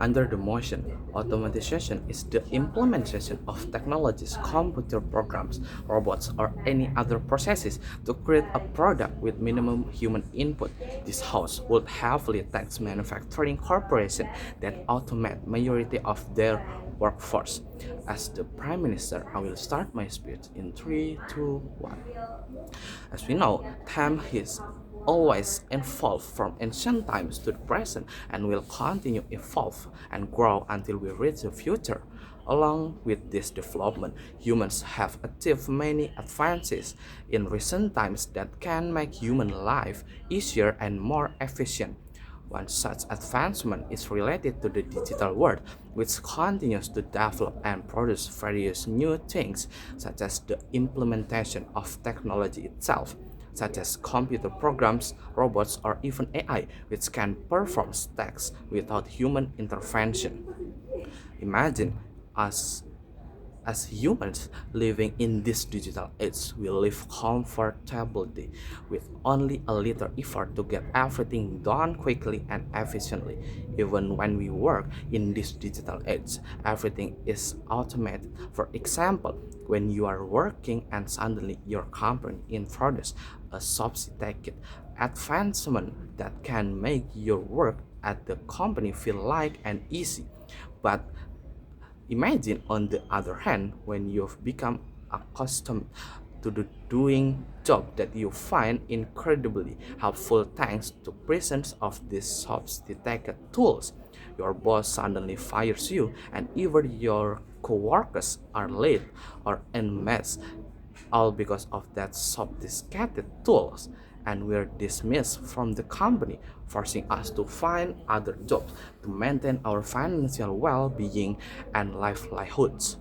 Under the motion, automatization is the implementation of technologies, computer programs, robots, or any other processes to create a product with minimum human input. This house would heavily tax manufacturing corporations that automate majority of their workforce. As the Prime Minister, I will start my speech in 3, 2, 1. As we know, time is always evolved from ancient times to the present and will continue evolve and grow until we reach the future. Along with this development, humans have achieved many advances in recent times that can make human life easier and more efficient. One such advancement is related to the digital world, which continues to develop and produce various new things, such as the implementation of technology itself, such as computer programs, robots, or even AI, which can perform tasks without human intervention. Imagine us as humans living in this digital age, we live comfortably with only a little effort to get everything done quickly and efficiently. Even when we work in this digital age, everything is automated. For example, when you are working and suddenly your company introduces a sophisticated advancement that can make your work at the company feel like and easy. But imagine, on the other hand, when you've become accustomed to the doing job that you find incredibly helpful thanks to presence of these sophisticated tools. Your boss suddenly fires you, and even your coworkers are late or en masse, all because of that sophisticated tools, and we're dismissed from the company, forcing us to find other jobs to maintain our financial well-being and livelihoods.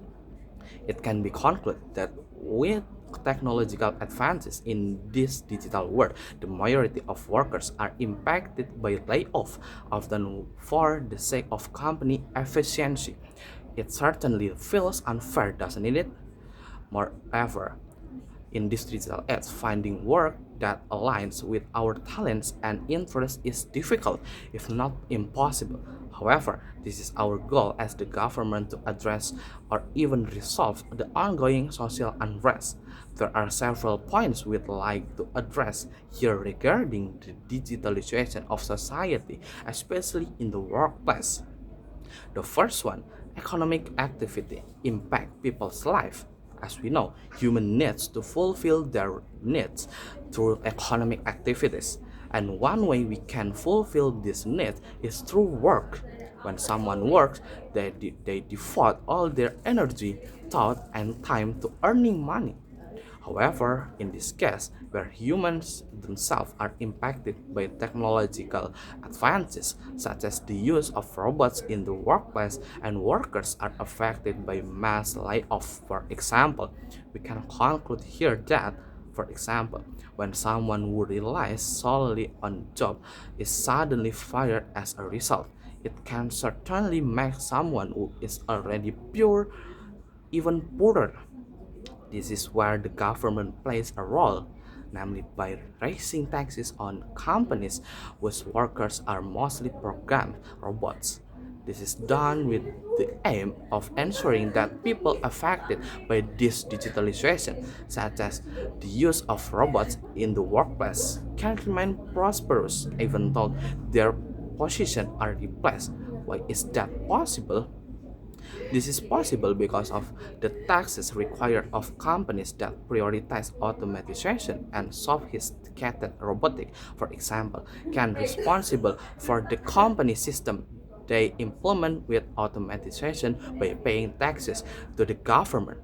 It can be concluded that with technological advances in this digital world, the majority of workers are impacted by layoff, often for the sake of company efficiency. It certainly feels unfair, doesn't it? Moreover, in this digital age, finding work that aligns with our talents and interests is difficult, if not impossible. However, this is our goal as the government to address or even resolve the ongoing social unrest. There are several points we'd like to address here regarding the digitalization of society, especially in the workplace. The first one, economic activity, impact people's life. As we know, human needs to fulfill their needs through economic activities. And one way we can fulfill this need is through work. When someone works, they devote all their energy, thought, and time to earning money. However, in this case, where humans themselves are impacted by technological advances, such as the use of robots in the workplace, and workers are affected by mass layoff, for example, we can conclude here that, for example, when someone who relies solely on job is suddenly fired as a result, it can certainly make someone who is already pure even poorer. This is where the government plays a role, namely by raising taxes on companies whose workers are mostly programmed robots. This is done with the aim of ensuring that people affected by this digitalization, such as the use of robots in the workplace, can remain prosperous even though their positions are replaced. Why is that possible? This is possible because of the taxes required of companies that prioritize automation and sophisticated robotic, for example, can responsible for the company system they implement with automation by paying taxes to the government.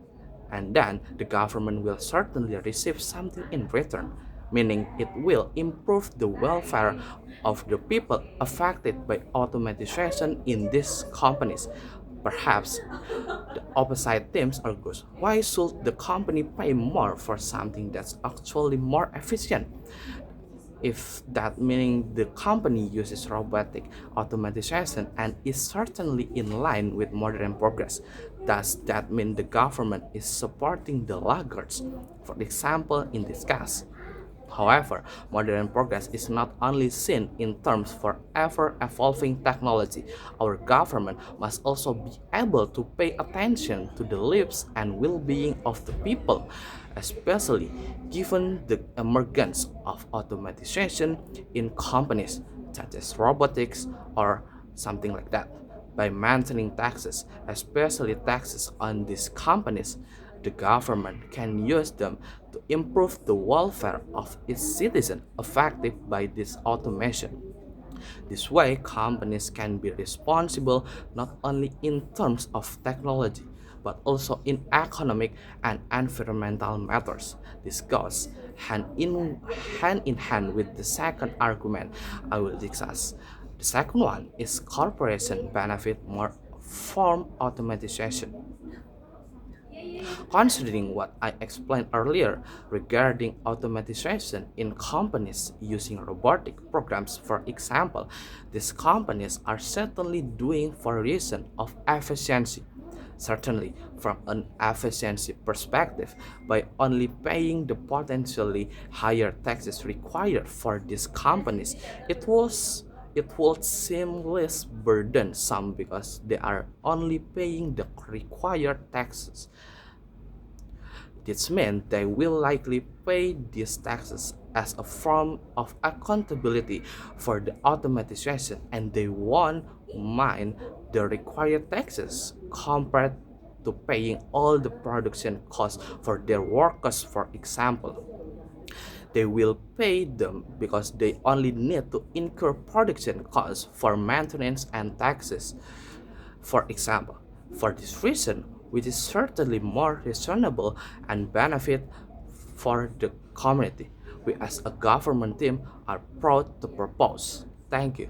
And then the government will certainly receive something in return, meaning it will improve the welfare of the people affected by automation in these companies. Perhaps the opposite teams argues, why should the company pay more for something that's actually more efficient? If that meaning the company uses robotic automation and is certainly in line with modern progress, does that mean the government is supporting the laggards? For example, in this case, However, modern progress is not only seen in terms for ever-evolving technology. Our government must also be able to pay attention to the lives and well-being of the people, especially given the emergence of automatization in companies such as robotics or something like that. By maintaining taxes, especially taxes on these companies, the government can use them to improve the welfare of its citizens affected by this automation. This way, companies can be responsible not only in terms of technology, but also in economic and environmental matters. This goes hand in hand with the second argument I will discuss. The second one is corporation benefit more from automatization. Considering what I explained earlier regarding automatization in companies using robotic programs, for example, these companies are certainly doing for a reason of efficiency. Certainly, from an efficiency perspective, by only paying the potentially higher taxes required for these companies, it will seem less burdensome because they are only paying the required taxes. This means they will likely pay these taxes as a form of accountability for the automatization, and they won't mind the required taxes compared to paying all the production costs for their workers, for example. They will pay them because they only need to incur production costs for maintenance and taxes, for example. For this reason, which is certainly more reasonable and benefit for the community, we as a government team are proud to propose. Thank you.